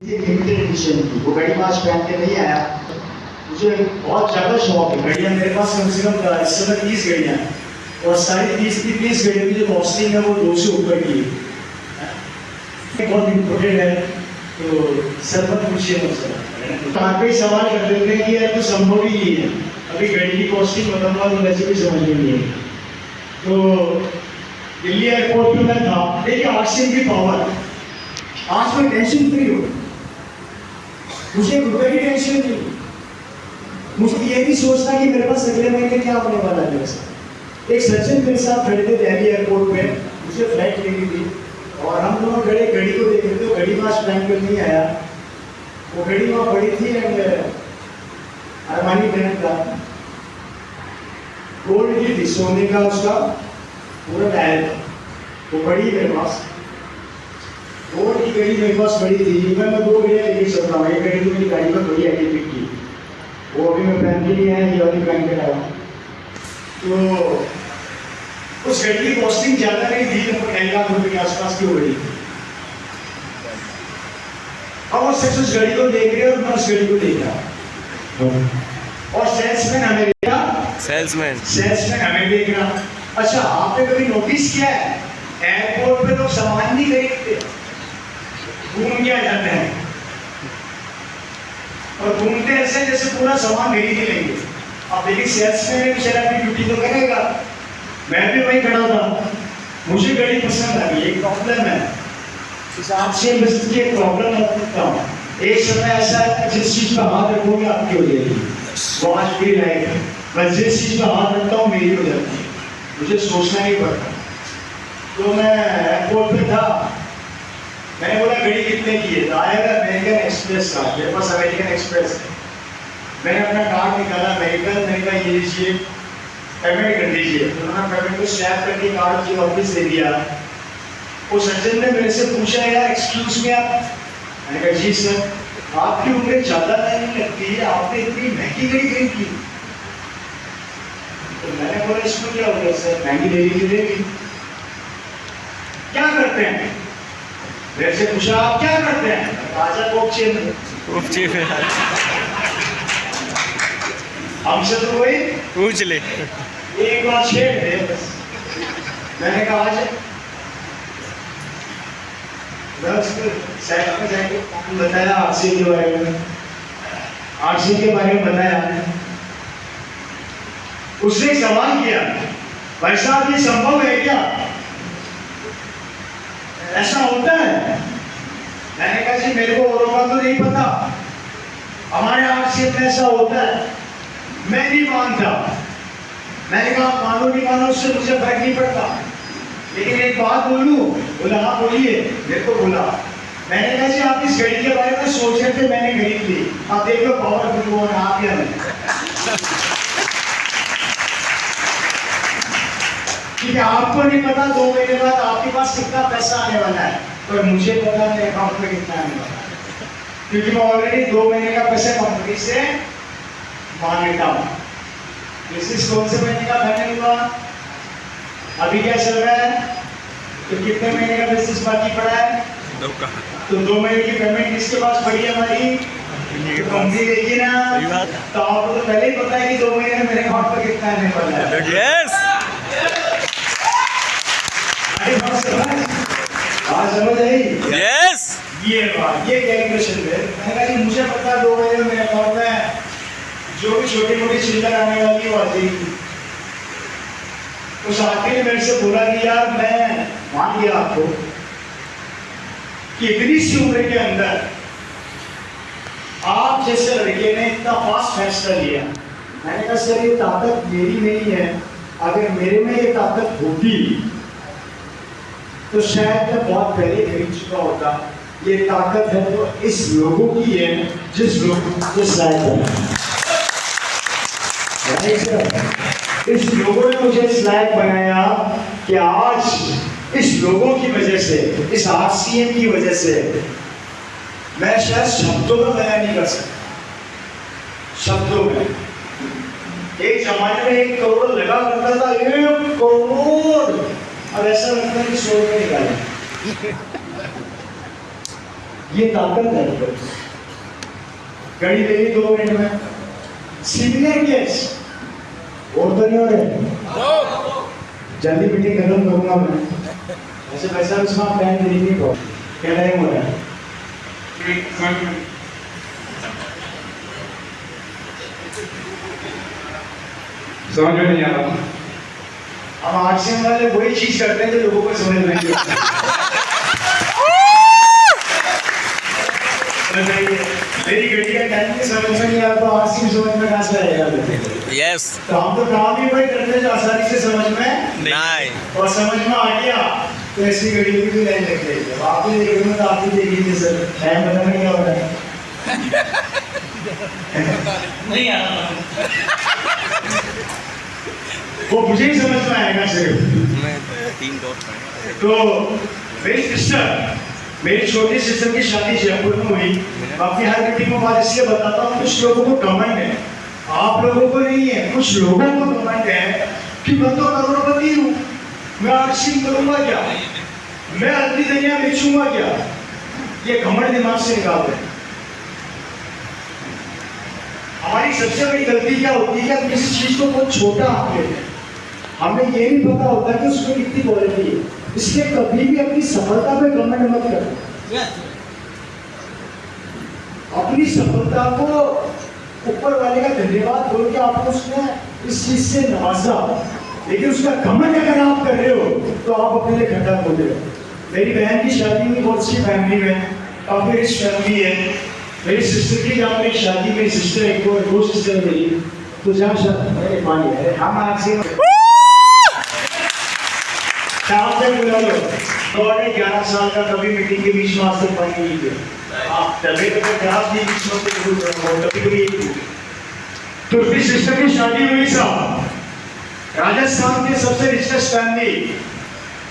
Limited edition की वो घड़ी आज पहन के नहीं आया। मुझे बहुत ज़्यादा शौक है घड़ियाँ, मेरे पास कम से कम इस समय 30 घड़ियाँ हैं और सारी 30 घड़ियों की जो कॉस्टिंग है वो 2 से ऊपर की है, बहुत इम्पोर्टेंट है। तो सर मत पूछिए मुझसे, आप पे सवाल कर देते हैं कि यार तो संभव ही नहीं है, अभी घड़ी की कॉस्टिंग बताऊंगा तो वैसे भी समझ में नहीं है। तो दिल्ली एयरपोर्ट पे मैं था, देखिए ऑक्सीजन की पावर, आज मैं टेंशन फ्री हूँ, मुझे एक रुपये की टेंशन नहीं, मुझे ये भी सोचना कि मेरे पास अगले महीने क्या होने वाला है मेरे साथ। एक सचिन मेरे साथ खड़े थे दिल्ली एयरपोर्ट पे, मुझे फ्लाइट लेनी थी और हम दोनों खड़े घड़ी को देख रहे थे, घड़ी पास टाइम पे नहीं आया, वो घड़ी वहाँ पड़ी थी एंड अरमानी ब्रांड का गोल्ड की थी, सोने का उसका पूरा डायल था, वो पड़ी मेरे पास, गोल्ड की घड़ी मेरे पास पड़ी थी। मैं 2 घड़ियाँ लेके चल रहा हूँ, एक घड़ी तो मेरी गाड़ी में बड़ी एटीट्यूड की, वो अभी मैं पहन के नहीं आया, ये वाली पहन के आया हूँ। तो उस घड़ी की कॉस्टिंग ज़्यादा नहीं थी, लगभग 2.5 लाख रुपए के आसपास की हो गई थी। अब वो शख्स उस घड़ी को देख रहे और मैं उस घड़ी को देख रहा और सेल्समैन हमें देख रहा, सेल्समैन हमें देख रहा। अच्छा, आपने कभी नोटिस किया है एयरपोर्ट पे लोग सामान नहीं खरीदते, घूम के आ जाते हैं और घूमते ऐसे जैसे पूरा सामान खरीद ही लेंगे। अब देखिए सेल्समैन ने बेचारा अपनी ड्यूटी तो करेगा, मैं भी वहीं खड़ा था, मुझे घड़ी पसंद आ गई, एक प्रॉब्लम है, इस आपसे मैं इसकी एक प्रॉब्लम रखता हूँ। एक समय ऐसा है जिस चीज पर हाथ रखोगे आपकी हो जाएगी, वो आज भी रहेगा, बस जिस चीज पर हाथ रखता हूँ मेरी हो जाती है, मुझे सोचना नहीं पड़ता। तो मैं एयरपोर्ट पे था, मैंने बोला घड़ी कितने की है, तो आएगा अमेरिकन एक्सप्रेस का, मेरे पास अमेरिकन एक्सप्रेस है। मैंने अपना कार्ड निकाला अमेरिकन, मैंने कहा ये लीजिए पेमेंट कर दीजिए, तो उन्होंने पेमेंट को स्वैप करके कार्ड की वापस दे दिया। वो सचिन ने मेरे से पूछा यार एक्सक्यूज मी आप, मैंने कहा जी सर, आपकी उम्र ज़्यादा नहीं लगती है, आपने इतनी महंगी घड़ी खरीद ली। तो मैंने बोला इसमें क्या हो गया सर, महंगी लेनी की देगी, क्या करते हैं, मेरे से पूछा आप क्या करते हैं, ताजा कोक चेन हमसे तो वही पूछ ले, एक बार छेड़ दे बस। मैंने कहा आज बताया आरसी के बारे में, आरसी के बारे में बताया, उसने सवाल किया भाई साहब ये संभव है क्या, ऐसा होता है। मैंने कहा जी मेरे को औरों का तो नहीं पता, हमारे आरसी में ऐसा होता है, मैं नहीं मानता। मैंने कहा मानो नहीं मानो उससे मुझे फर्क नहीं पड़ता, लेकिन एक बात बोलूं, बोला हाँ बोलिए, मेरे को बोला। मैंने कहा जी आप इस घड़ी के बारे में सोच रहे थे, मैंने खरीद ली, आप देख लो पावरफुल वो आप या नहीं, ठीक है। आपको नहीं पता 2 महीने बाद आपके पास कितना पैसा आने वाला है, और मुझे पता मेरे अकाउंट में कितना आने वाला है, क्योंकि मैं ऑलरेडी 2 महीने का पैसा कंपनी से मांग लेता हूँ। बिजनेस कौन से महीने का फाइनल हुआ, अभी क्या चल रहा है, तो कितने महीने का बिजनेस बाकी पड़ा है, तो 2 महीने की पेमेंट किसके पास पड़ी है हमारी, कंपनी देगी ना, तो आपको तो पहले ही पता है कि 2 महीने में मेरे अकाउंट पर कितना आने वाला है। यस, आज समझ आई, यस, ये बात, ये कैलकुलेशन है। मैंने कहा जी मुझे पता 2 महीने में मेरे अकाउंट में जो भी छोटी मोटी चिल्लर आने वाली है वो आ जाएगी। उस आदमी ने मेरे से बोला कि यार मैं मान लिया आपको कि इतनी सी उम्र के अंदर आप जैसे लड़के ने इतना फास्ट फैसला लिया। मैंने कहा सर ये ताकत मेरी नहीं है, अगर मेरे में ये ताकत होती तो शायद मैं बहुत पहले खरीद चुका होता। ये ताकत है तो इस लोगों की है जिस लोगों को इस लोगों ने मुझे इस लायक बनाया कि आज इस लोगों की वजह से, इस आरसीएम की वजह से मैं शायद शब्दों में बयान नहीं कर सकता, शब्दों में। एक जमाने में 1 करोड़ लगा करता था, 1 करोड़, अब ऐसा लगता है कि 100 रुपये निकाले। ये ताकत है गाड़ी ले ली 2 मिनट में। सीनियर गेस्ट और तो नहीं हो रहे, जल्दी मीटिंग खत्म करूंगा मैं। ऐसे पैसा उसमें आप प्लान दे नहीं को क्या टाइम हो रहा है? समझ में नहीं आ रहा। हम आरसीएम वाले वही चीज करते हैं जो लोगों को समझ में नहीं आता। मेरी गड्डी का टाइम की समझ में नहीं आता तो आरसीएम समझ में कहाँ से आएगा? यस तो हम तो काम ही वही करते हैं जो आसानी से समझ में नहीं। और समझ में आ गया तो ऐसी गड्डी की भी लाइन लग जाएगी। अब आप भी देखेंगे तो आप भी देखिए सर टाइम बताना क्या हो रहा है। नहीं आ रहा वो मुझे ही समझ में आएगा सिर्फ। मैं 3 डॉट तो मेरी सिस्टर, मेरी छोटी सिस्टर की शादी जयपुर में हुई। अपनी हर मीटिंग में बात इसलिए बताता हूँ, कुछ लोगों को कमेंट है, आप लोगों को नहीं है, कुछ लोगों को कमेंट है कि मैं तो करोड़पति हूँ, मैं आर्शिंग करूंगा क्या, मैं अगली दुनिया बेचूंगा क्या। ये घमंड दिमाग से निकाल रहे हैं। हमारी सबसे बड़ी गलती क्या होती है कि हम किसी चीज को बहुत छोटा आंक लेते हैं। हमें ये नहीं पता होता कि उसमें कितनी क्वालिटी है। इसलिए कभी भी अपनी सफलता पे घमंड मत करो। अपनी सफलता को ऊपर वाले का धन्यवाद बोल के आपको उसने इस चीज से नवाजा, लेकिन उसका घमंड अगर आप कर रहे हो तो आप अपने लिए खड्डा खोल रहे हो। मेरी बहन की शादी हुई बहुत सी फैमिली में, काफी रिच फैमिली है। मेरी सिस्टर की जहाँ मेरी शादी, मेरी सिस्टर एक और 2 सिस्टर मेरी, तो जहाँ शादी पानी है हम आपसे शाम से बुला लो। 11 साल का कभी मीटिंग के बीच में आज तक पानी नहीं दिया। आप तबीयत अगर खराब थी बीच में तो कभी तो उसकी सिस्टर की शादी हुई साहब, राजस्थान के सबसे रिचेस्ट फैमिली।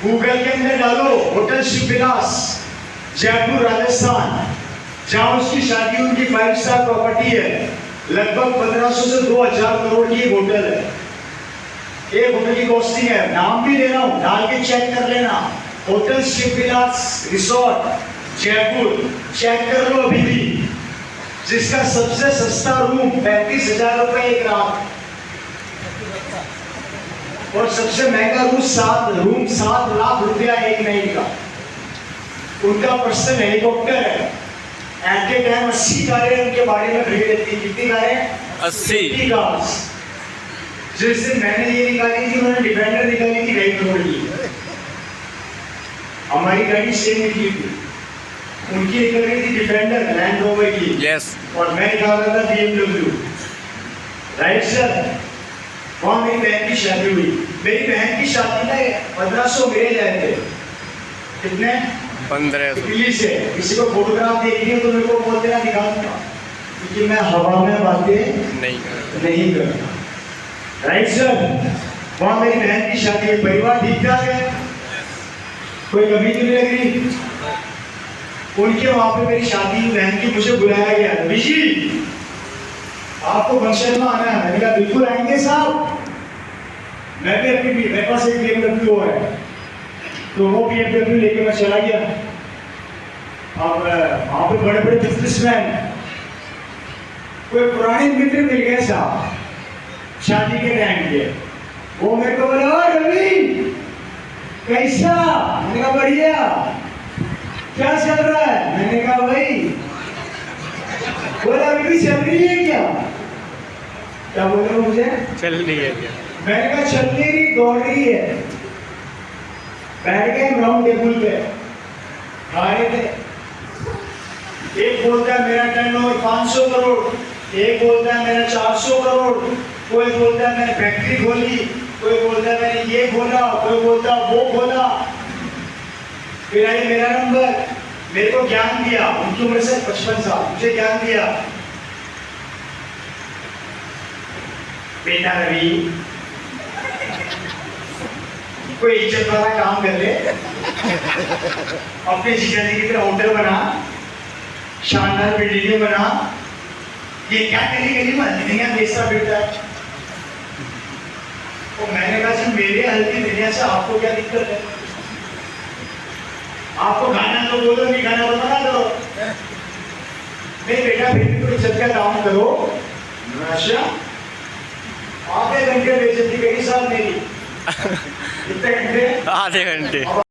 गूगल के अंदर डालो होटल शिव विलास जयपुर राजस्थान, जहाँ उसकी शादी उनकी 5 स्टार प्रॉपर्टी है। लगभग 1500 से 2000 करोड़ की एक होटल है। एक होटल की कॉस्टिंग है, नाम भी दे रहा हूँ, डाल के चेक कर लेना, होटल शिव विलास रिसोर्ट जयपुर, चेक कर लो अभी भी। जिसका सबसे सस्ता रूम 35,000 रुपए एक रात, और सबसे महंगा रूम 7 लाख रुपया एक नाइट का। उनका पर्सनल हेलीकॉप्टर है। एट ए टाइम 80 कारें उनके बारे में खड़ी रहती है। कितनी कारें? 80 कार्स। जिस दिन मैंने ये निकाली थी, उन्होंने डिफेंडर निकाली थी 2.5 करोड़ की। हमारी गाड़ी सेम निकली थी, उनकी निकल रही थी डिफेंडर लैंड रोवर की, यस और मैं निकाल रहा था BMW। Right sir. वहाँ मेरी बहन की शादी हुई। मेरी बहन की शादी में 1500 मेरे जाए थे। कितने? 1500। दिल्ली से। किसी को फोटोग्राफ देखनी है तो मेरे को बोल देना, दिखा दूंगा, क्योंकि मैं हवा में बातें नहीं करता। Right sir. वहाँ मेरी बहन की शादी है। परिवार ठीक ठाक है, कोई कमी तो नहीं लग रही। उनके वहाँ पे मेरी शादी बहन की, मुझे बुलाया गया, रवि जी आपको फंक्शन में आना है। मैंने कहा बिल्कुल आएंगे साहब। मैं भी अपनी, मेरे पास एक BMW है, तो वो BMW लेके मैं चला गया। अब वहाँ पे बड़े बड़े बिजनेसमैन, कोई पुराने मित्र मिल गए साहब शादी के टाइम के। वो मेरे को बोला, ओ रवि कैसा? मैंने कहा बढ़िया, क्या चल रहा है? मैंने कहा भाई, बोला अभी भी चल रही है क्या? क्या बोल रहे हो मुझे? चल रही है क्या? मैंने कहा चल नहीं रही, दौड़ रही है। बैठ गए राउंड टेबल पे, खा रहे थे। एक बोलता है मेरा टर्नओवर 500 करोड़, एक बोलता है मेरा 400 करोड़, कोई बोलता है मैंने फैक्ट्री खोली, कोई बोलता है मैंने ये खोला, कोई बोलता है वो खोला। फिर आई मेरा नंबर, मेरे को ज्ञान दिया। उनकी उम्र से 55 साल, मुझे ज्ञान दिया, बेटा रवि कोई इज्जत वाला काम कर ले, अपने जीजा जी की तरह होटल बना, शानदार बिल्डिंग बना। ये क्या गली गली में हल्दी बेचता फिरता है। तो मैंने कहा जी मेरे हल्दी दुनिया से आपको क्या दिक्कत है? आपको खाना तो बोलो, नहीं खाना तो मना करो। नहीं बेटा, फिर भी थोड़ी इज्जत का काम करो। अच्छा, आधे घंटे बेइज्जती करी साहब मेरी। कितने घंटे? आधे घंटे।